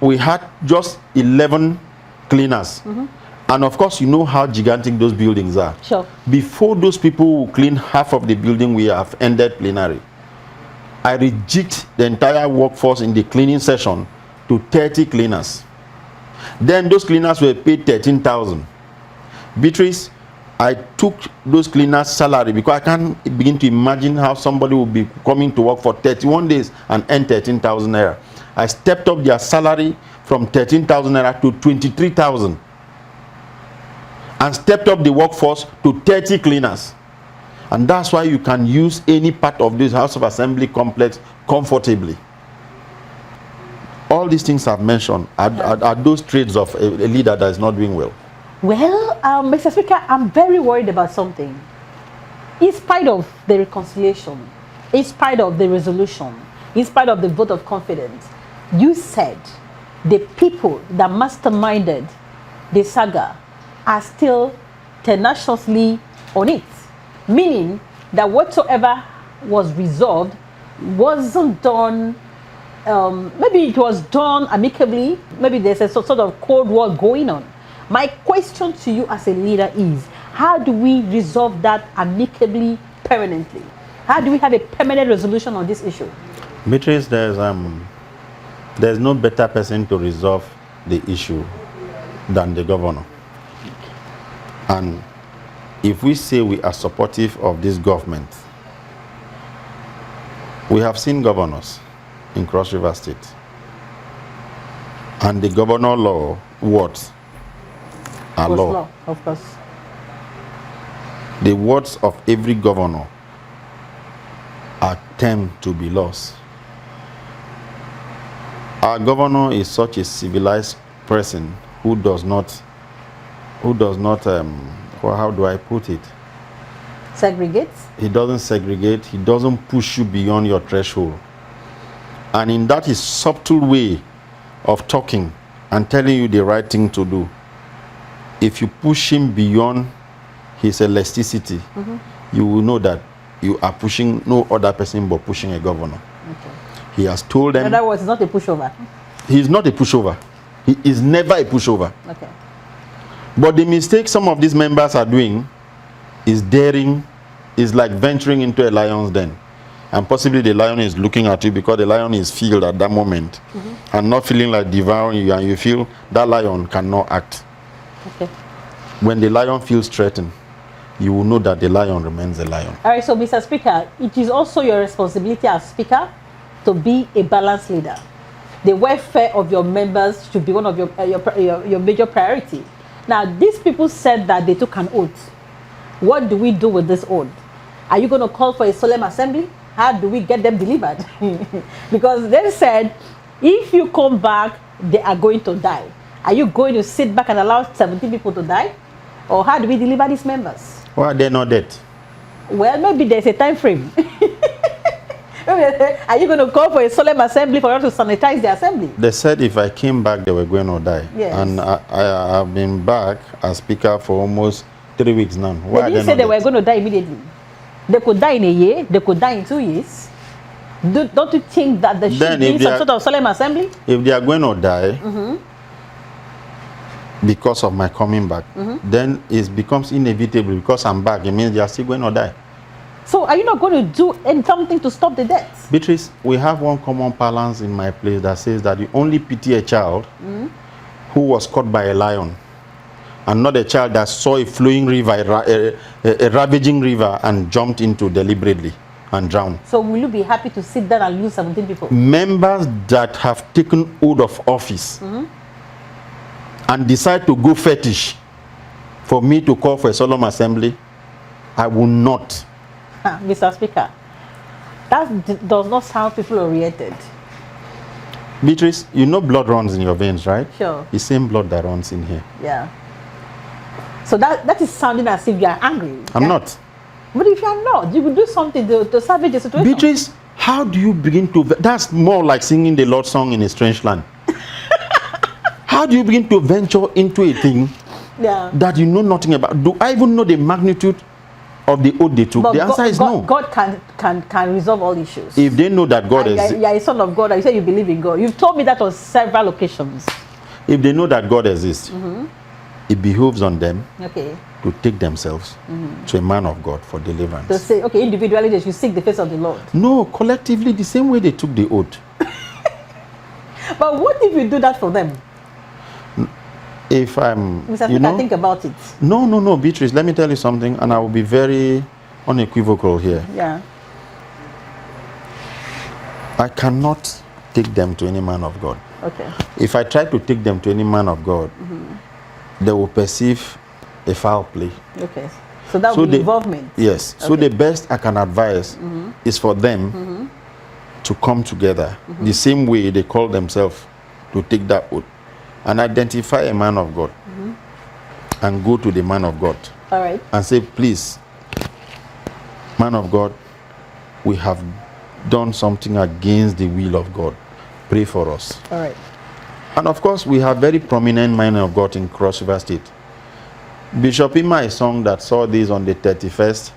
we had just 11 cleaners. And of course, you know how gigantic those buildings are. Sure. Before those people will clean half of the building, we have ended plenary. I reject the entire workforce in the cleaning session to 30 cleaners. Then those cleaners were paid 13,000. Beatrice, I took those cleaners' salary because I can't begin to imagine how somebody will be coming to work for 31 days and earn 13,000 naira. I stepped up their salary from 13,000 naira to 23,000 and stepped up the workforce to 30 cleaners. And that's why you can use any part of this House of Assembly complex comfortably. All these things I've mentioned are those traits of a leader that is not doing well. Well, Mr. Speaker, I'm very worried about something. In spite of the reconciliation, in spite of the resolution, in spite of the vote of confidence, you said the people that masterminded the saga are still tenaciously on it. Meaning that whatsoever was resolved wasn't done, maybe it was done amicably, maybe there's a sort of cold war going on. My question to you as a leader is, how do we resolve that amicably, permanently? How do we have a permanent resolution on this issue? Beatrice, there's no better person to resolve the issue than the governor. And if we say we are supportive of this government, we have seen governors in Cross River State. And the governor law, what? Are law. Of course. The words of every governor are termed to be laws. Our governor is such a civilized person who does not, well, how do I put it? Segregates? He doesn't segregate. He doesn't push you beyond your threshold. And in that his subtle way of talking and telling you the right thing to do, if you push him beyond his elasticity, you will know that you are pushing no other person but pushing a governor. Okay. He has told them. In other words, it's not a pushover. He's not a pushover. He is never a pushover. Okay. But the mistake some of these members are doing is daring, is like venturing into a lion's den. And possibly the lion is looking at you because the lion is filled at that moment and not feeling like devouring you, and you feel that lion cannot act. Okay. When the lion feels threatened, you will know that the lion remains a lion. All right, so Mr. Speaker, it is also your responsibility as Speaker to be a balanced leader. The welfare of your members should be one of your major priority. Now, these people said that they took an oath. What do we do with this oath? Are you going to call for a solemn assembly? How do we get them delivered? Because they said, if you come back, they are going to die. Are you going to sit back and allow 70 people to die? Or how do we deliver these members? Well, they're not dead. Well, maybe there's a time frame. Are you going to call for a solemn assembly for us to sanitize the assembly? They said if I came back, they were going to die. Yes. And I have been back as Speaker for almost 3 weeks now. Why They didn't say they were going to die immediately. They could die in a year. They could die in 2 years. Don't you think that there should be some sort of solemn assembly? If they are going to die because of my coming back, then it becomes inevitable because I'm back. It means they are still going to die. So are you not going to do something to stop the deaths? Beatrice, we have one common balance in my place that says that you only pity a child who was caught by a lion, and not a child that saw a flowing river, a ravaging river, and jumped into deliberately and drowned. So will you be happy to sit down and lose 17 people? Members that have taken hold of office and decide to go fetish for me to call for a solemn assembly, I will not. Mr. Speaker, that does not sound people-oriented. Beatrice, you know blood runs in your veins, right? Sure. The same blood that runs in here. Yeah. So that is sounding as if you are angry. I'm not. But if you are not, you will do something to salvage the situation. Beatrice, how do you begin to... That's more like singing the Lord's song in a strange land. How do you begin to venture into a thing that you know nothing about? Do I even know the magnitude of the oath they took? But the answer is no. God can resolve all issues. If they know that God is... You are a son of God. You say you believe in God. You've told me that on several occasions. If they know that God exists, it behoves on them to take themselves to a man of God for deliverance. To say, okay, individually they should seek the face of the Lord. No, collectively, the same way they took the oath. But what if you do that for them? If I'm... Mr. Speaker, think about it. No, Beatrice, let me tell you something, and I will be very unequivocal here. Yeah. I cannot take them to any man of God. Okay. If I try to take them to any man of God, they will perceive a foul play. Okay. So that will be involvement. Yes. Okay. So the best I can advise is for them to come together the same way they call themselves to take that oath and identify a man of God and go to the man of God. All right. And say, please, man of God, we have done something against the will of God. Pray for us. All right. And of course, we have very prominent men of God in Cross River State. Bishop Ima is song that saw this on the 31st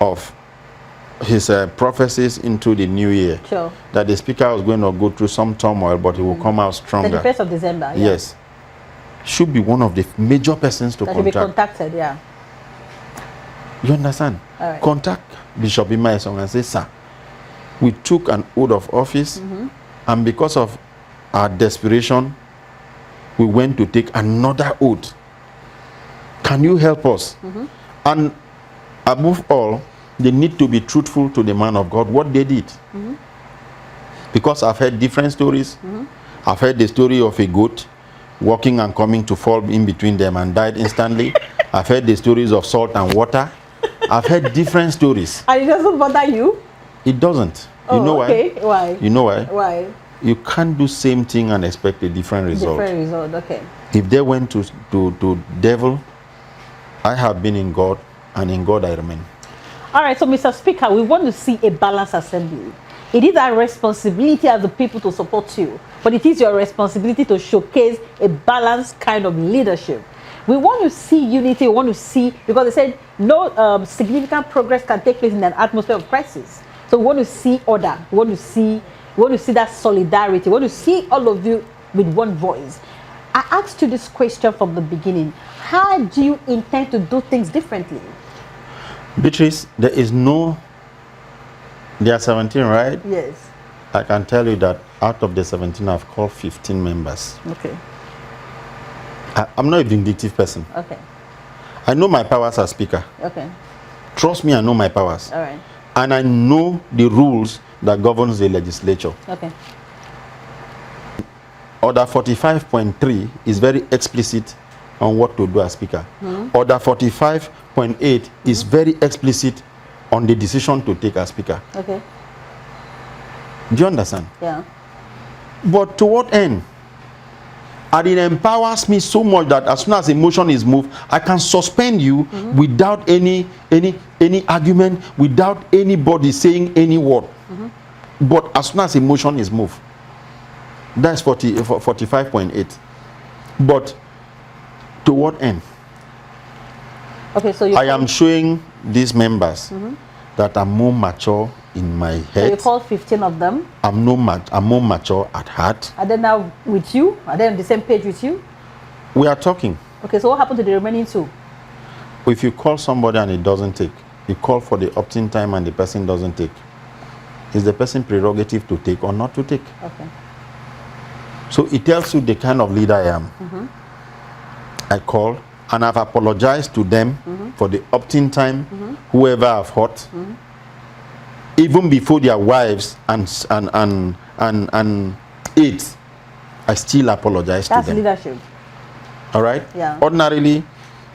of his prophecies into the new year. Sure. That the speaker was going to go through some turmoil, but he will come out stronger. 31st of December. Yeah. Yes. Should be one of the major persons to that should be contacted, yeah. You understand? All right. Contact Bishop Ima song and say, sir, we took an oath of office, and because of our desperation, we went to take another oath. Can you help us? And above all, they need to be truthful to the man of God, what they did. Because I've heard different stories. I've heard the story of a goat walking and coming to fall in between them and died instantly. I've heard the stories of salt and water. I've heard different stories. And it doesn't bother you? It doesn't. Oh, you know okay. why? Why? You know why? Why? You can't do same thing and expect a different result. Different result, okay. If they went to devil, I have been in God, and in God I remain. All right, so Mr. Speaker, we want to see a balanced assembly. It is our responsibility as the people to support you, but it is your responsibility to showcase a balanced kind of leadership. We want to see unity, we want to see, because they said no significant progress can take place in an atmosphere of crisis. So we want to see order, we want to see that solidarity, we want to see all of you with one voice. I asked you this question from the beginning. How do you intend to do things differently? Beatrice, there are 17, right? Yes. I can tell you that out of the 17, I've called 15 members. Okay. I'm not a vindictive person. Okay. I know my powers as speaker. Okay. Trust me, I know my powers. All right. And I know the rules that governs the legislature. Okay. Order 45.3 is very explicit on what to do as speaker. Order 45.8 is very explicit on the decision to take as speaker. Okay. Do you understand? Yeah. But to what end? And it empowers me so much that as soon as a motion is moved, I can suspend you without any argument, without anybody saying any word. But as soon as a motion is moved, that's 45.8. But to what end? Okay, so I am showing these members that I'm more mature in my head. So you called 15 of them. I'm more mature at heart. Are they now with you? Are they on the same page with you? We are talking. Okay, so what happened to the remaining 2? If you call somebody and it doesn't take, you call for the opt-in time and the person doesn't take, is the person prerogative to take or not to take? Okay. So it tells you the kind of leader I am. I call and I've apologized to them for the opt-in time, whoever I've hurt, even before their wives and aides. I still apologize to them. That's leadership. All right? Yeah. Ordinarily,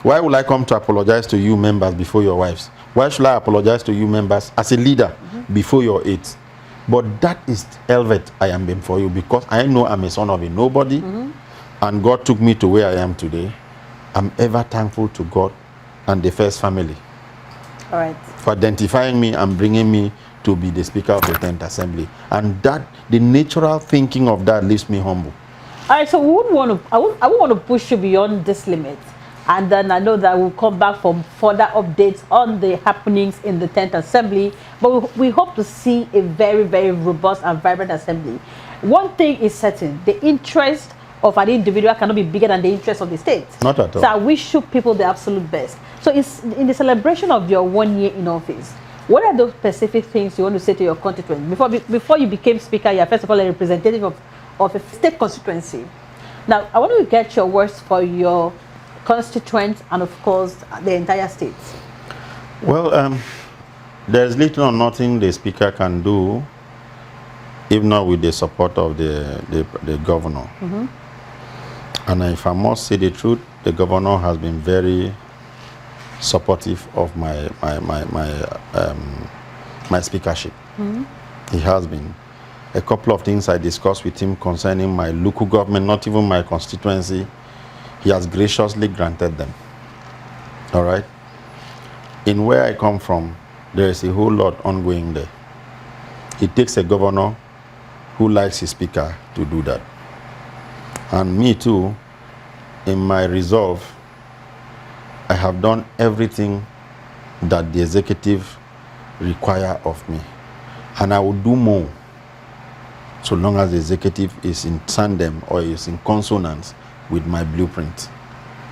why will I come to apologize to you members before your wives? Why should I apologize to you members as a leader before your aides? But that is Elvert Ayambem for you, because I know I'm a son of a nobody, and God took me to where I am today. I'm ever thankful to God and the first family. All right. For identifying me and bringing me to be the Speaker of the 10th Assembly. And that, the natural thinking of that leaves me humble. All right, so we wouldn't want to, I wouldn't want to push you beyond this limit. And then I know that we'll come back for further updates on the happenings in the 10th Assembly. But we hope to see a very, very robust and vibrant assembly. One thing is certain, the interest of an individual cannot be bigger than the interest of the state. Not at all. So I wish you people the absolute best. So it's in the celebration of your 1 year in office, what are those specific things you want to say to your constituents? Before you became speaker, you are first of all a representative of a state constituency. Now, I want to get your words for your constituents and, of course, the entire state. Well, there's little or nothing the speaker can do, if not with the support of the governor. And if I must say the truth, the governor has been very supportive of my speakership. He has been. A couple of things I discussed with him concerning my local government, not even my constituency, he has graciously granted them. All right? In where I come from, there is a whole lot ongoing there. It takes a governor who likes his speaker to do that. And me too, in my resolve, I have done everything that the executive require of me. And I will do more, so long as the executive is in tandem or is in consonance with my blueprint.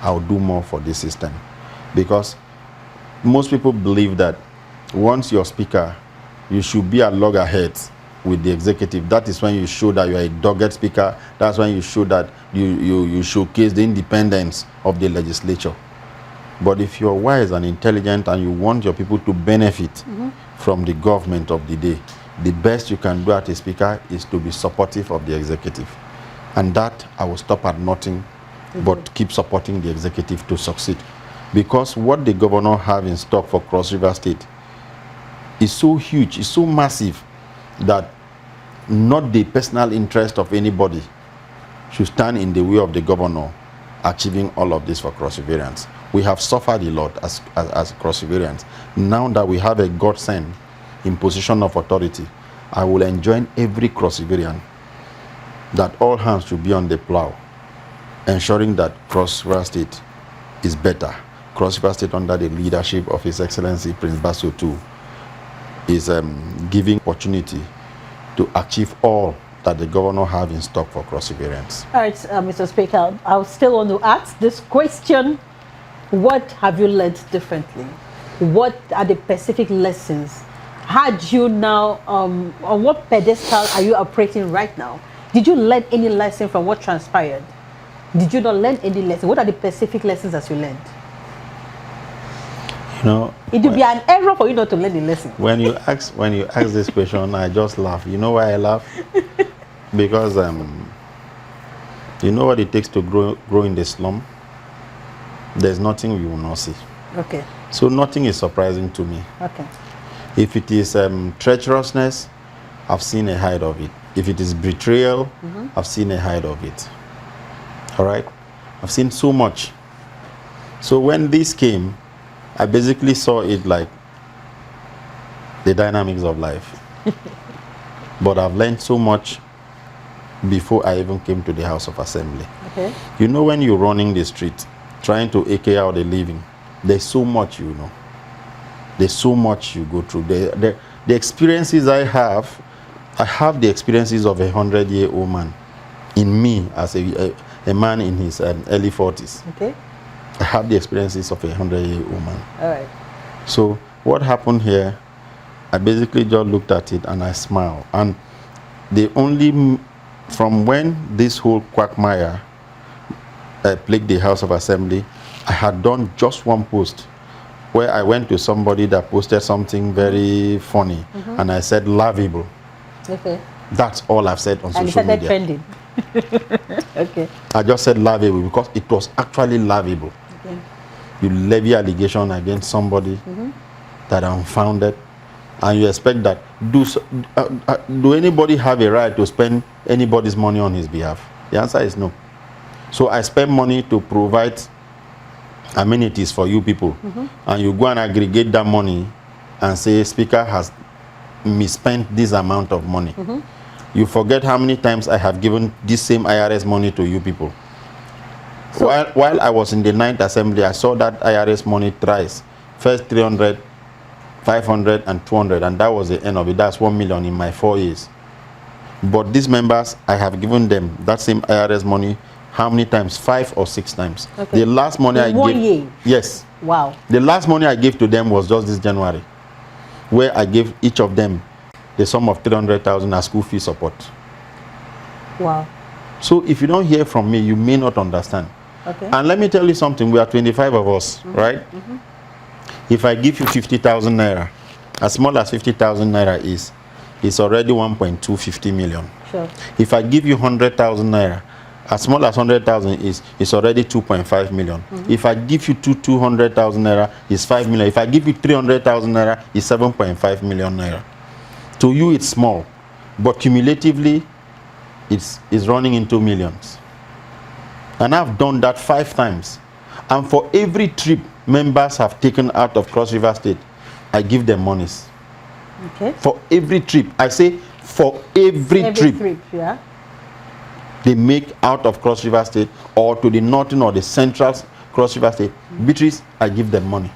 I will do more for this system. Because most people believe that once you're speaker, you should be at loggerheads with the executive. That is when you show that you are a dogged speaker. That's when you show that you showcase the independence of the legislature. But if you're wise and intelligent and you want your people to benefit from the government of the day, the best you can do as a speaker is to be supportive of the executive. And that I will stop at nothing but keep supporting the executive to succeed. Because what the governor have in stock for Cross River State is so huge, is so massive, that not the personal interest of anybody should stand in the way of the governor achieving all of this for Cross Riverians. We have suffered a lot as Cross Riverians. Now that we have a godsend in position of authority, I will enjoin every Cross Riverian that all hands should be on the plow, ensuring that Cross River State is better. Cross River State, under the leadership of His Excellency Prince Basso II, is giving opportunity to achieve all that the governor have in stock for Cross Riverians. All right, Mr. Speaker, I still want to ask this question. What have you learned differently? What are the specific lessons? Had you now, on what pedestal are you operating right now? Did you learn any lesson from what transpired? Did you not learn any lesson? What are the specific lessons that you learned? You know, it would be an error for you not to learn the lesson. When you ask this question, I just laugh. You know why I laugh? Because you know what it takes to grow in the slum? There's nothing we will not see. Okay. So nothing is surprising to me. Okay. If it is treacherousness, I've seen a hide of it. If it is betrayal, I've seen a hide of it. All right? I've seen so much. So when this came, I basically saw it like the dynamics of life. But I've learned so much before I even came to the House of Assembly. Okay. You know, when you're running the street, trying to eke out a living, there's so much you know. There's so much you go through. The experiences I have the experiences of a 100-year-old man in me as a man in his early 40s. Okay. I have the experiences of a 100-year-old man. All right. So what happened here, I basically just looked at it and I smiled. And from when this whole quagmire plagued the House of Assembly, I had done just one post where I went to somebody that posted something very funny, and I said laughable. Okay. That's all I've said on and social media. Trending. Okay. I just said laughable because it was actually laughable. Okay. You levy allegation against somebody that are unfounded, and you expect that do anybody have a right to spend anybody's money on his behalf? The answer is no. So I spend money to provide amenities for you people, and you go and aggregate that money and say Speaker has misspent this amount of money. You forget how many times I have given this same IRS money to you people. So while I was in the 9th Assembly, I saw that IRS money thrice. First 300, 500 and 200, and that was the end of it. That's 1 million in my 4 years. But these members, I have given them that same IRS money how many times? 5 or 6 times. Okay. The last money I gave. Year? Yes. Wow. The last money I gave to them was just this January, where I gave each of them the sum of 300,000 as school fee support. Wow. So if you don't hear from me, you may not understand. Okay. And let me tell you something. We are 25 of us, right? If I give you 50,000 naira, as small as 50,000 naira is, it's already 1.250 million. Sure. If I give you 100,000 naira, as small as 100,000 is, it's already 2.5 million. If I give you 200,000 naira, it's 5 million. If I give you 300,000 naira, it's 7.5 million naira. To you, it's small, but cumulatively, it's running into millions. And I've done that 5 times. And for every trip members have taken out of Cross River State, I give them monies. Okay. For every trip, I say for every trip, yeah, they make out of Cross River State or to the northern or the central Cross River State, Beatrice, I give them money.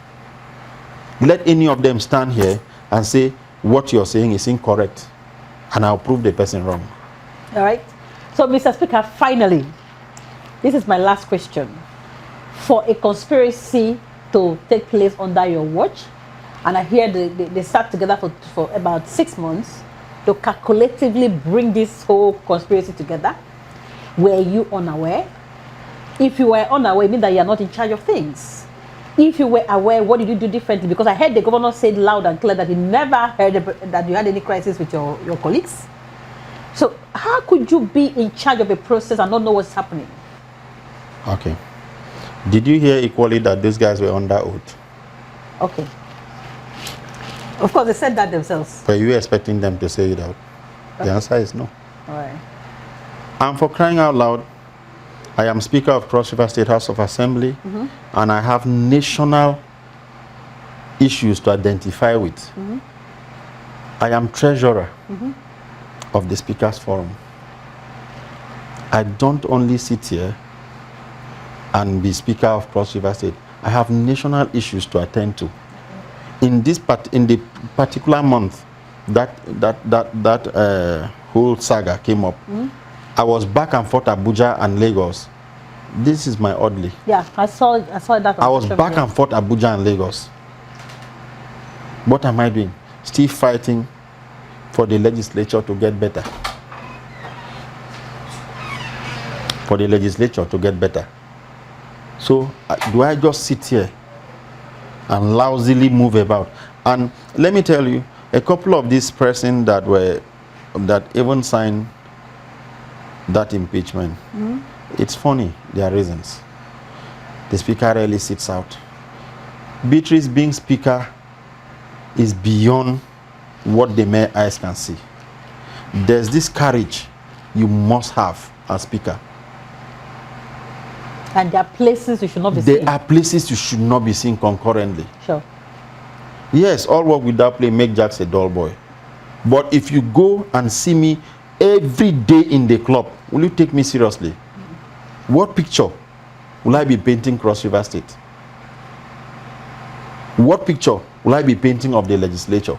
Let any of them stand here and say what you're saying is incorrect, and I'll prove the person wrong. All right. So, Mr. Speaker, finally, this is my last question. For a conspiracy to take place under your watch, and I hear they sat together for about 6 months to calculatively bring this whole conspiracy together. Were you unaware? If you were unaware, it means that you are not in charge of things. If you were aware, what did you do differently? Because I heard the governor say loud and clear that he never heard that you had any crisis with your colleagues. So how could you be in charge of a process and not know what's happening? Okay. Did you hear equally that these guys were under oath? Okay. Of course, they said that themselves. Were you expecting them to say it out? The answer is no. All right. And for crying out loud, I am Speaker of Cross River State House of Assembly, and I have national issues to identify with. I am Treasurer of the Speakers Forum. I don't only sit here and be Speaker of Cross River State. I have national issues to attend to. In this in the particular month that whole saga came up, I was back and forth Abuja and Lagos. This is my oddly. Yeah, I saw that. I was back and forth Abuja and Lagos. What am I doing? Still fighting for the legislature to get better. For the legislature to get better. So do I just sit here and lousily move about? And let me tell you, a couple of these persons that even signed that impeachment, it's funny, their reasons. The speaker rarely sits out. Beatrice being speaker is beyond what the mere eyes can see. There's this courage you must have as speaker. And there are places you should not be seen. There are places you should not be seen concurrently. Sure. Yes, all work without play make Jack a dull boy. But if you go and see me every day in the club, will you take me seriously? What picture will I be painting Cross River State? What picture will I be painting of the legislature?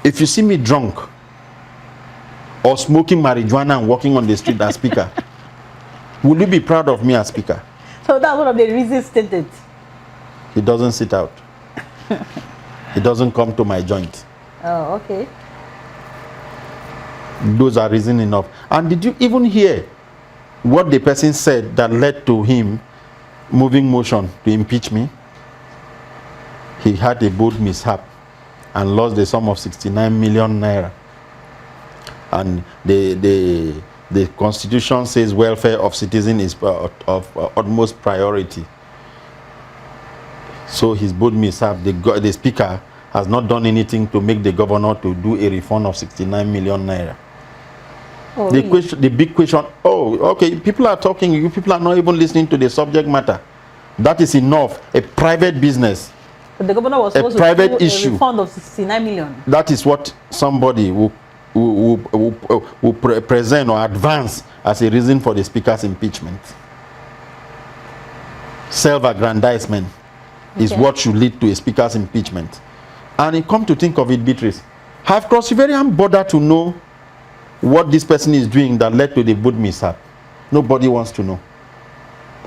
If you see me drunk or smoking marijuana and walking on the street as speaker, will you be proud of me as speaker? So that's one of the reasons stated. He doesn't sit out. He doesn't come to my joint. Oh, okay. Those are reason enough. And did you even hear what the person said that led to him moving motion to impeach me? He had a boat mishap and lost the sum of 69 million naira. And the constitution says welfare of citizens is of utmost priority. So his board mishap, the speaker has not done anything to make the governor to do a refund of 69 million naira. Oh, The really? question, the big question, oh, okay, people are talking, you people are not even listening to the subject matter. That is enough. A private business. But the governor was A supposed private to do issue. a refund of 69 million. That is what somebody will present or advance as a reason for the speaker's impeachment. Self-aggrandizement is what should lead to a speaker's impeachment. And it come to think of it, Beatrice, have Cross Riverian bothered to know what this person is doing that led to the board mishap? Nobody wants to know.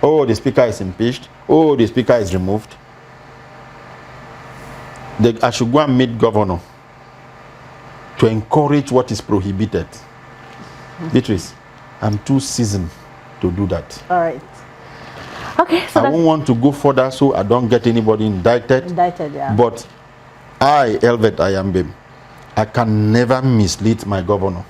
Oh, the speaker is impeached. Oh, the speaker is removed. I should go and meet governor to encourage what is prohibited. Beatrice, I'm too seasoned to do that. All right. Okay. So I won't want to go further so I don't get anybody indicted. Indicted, yeah. But I, Elvert Ayambem, I can never mislead my governor.